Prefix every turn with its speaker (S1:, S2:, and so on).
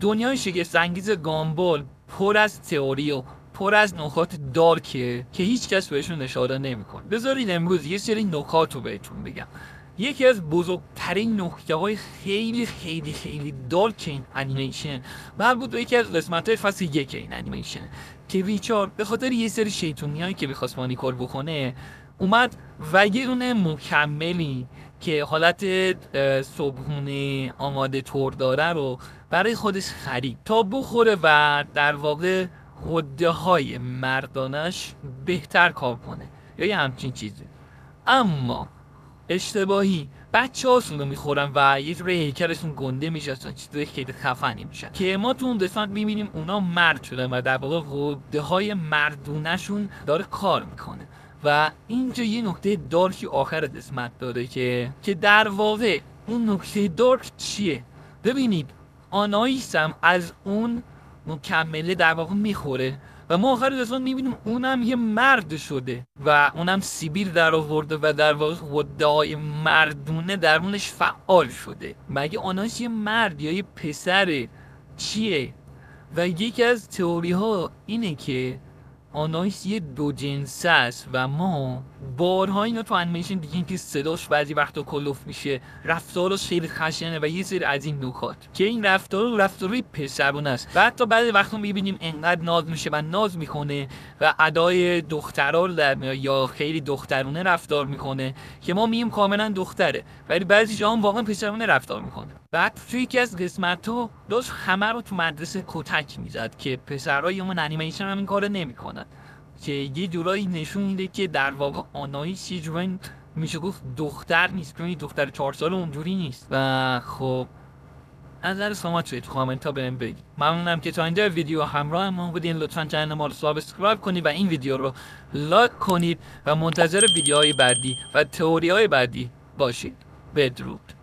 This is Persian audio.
S1: دنیای شگفت‌انگیز گامبل پر از تئوری و پر از نکات دارکه که هیچ کس بهشون اشاره نمیکنه. بذارید امروز یه سری نکات رو بهتون بگم. یکی از بزرگترین نکته‌های خیلی خیلی خیلی دارک این انیمیشن مربوط به یکی از قسمت‌های فصل 1 این انیمیشن که ریچارد به خاطر یه سری شیطونیایی که می‌خواست مانیکور بکنه اومد و یه دونه مکملی که حالت صبحونه آماده طور داره رو برای خودش خرید تا بخوره و در واقع حده های مردانش بهتر کار کنه یا یه همچین چیزی. اما اشتباهی بچه هاشون رو میخورن و یه جوری هیکلشون گنده میشه، چیزای خیلی خفنی میشن که ما تو اون قسمت میبینیم اونا مرد شدن و در واقع حده های مردونشون داره کار میکنه. و اینجا یه نکته دارکی آخر قسمت داره که در واقع اون نکته دارک چیه؟ ببینید آناییس هم از اون مکمله در واقع میخوره و ما آخر قسمت میبینیم اونم یه مرد شده و اونم سیبیل در آورده و در واقع حده‌های مردونه درونش فعال شده. مگه آناییس یه مرد یا یه پسره چیه؟ و یکی از تئوری ها اینه که آناییس یه دو جنسه است و ما بارها اینو تو انیمیشن دیدیم که صداش بعضی وقتا کلوف میشه، رفتارش خیلی خشنه و یه سری از این نکات که این رفتارای پسرونه است و حتی بعضی وقتا میبینیم انقدر ناز میشه و ناز میکنه و ادای دخترا رو در میاره یا خیلی دخترونه رفتار میکنه که ما میگیم کاملا دختره، ولی بعضی جاها واقعا پسرونه رفتار میکنه. بعد توی یکی از قسمت‌ها داشت همه رو تو مدرسه کتک میزد که پسرای اون انیمیشن هم این کارو نمیکنن که یه جورایی نشون میده که در واقع آناییس یه جورایی میشه گفت دختر نیست، چون دختر 4 ساله اونجوری نیست. و خب نظر شما توی تو کامنت ها بهم بگید. ممنونم که تا اینجا ویدیو همراه ما بودین. لطفاً چنل ما رو سابسکرایب کنید و این ویدیو رو لایک کنید و منتظر ویدیوهای بعدی و تئوری‌های بعدی باشید. بدرود.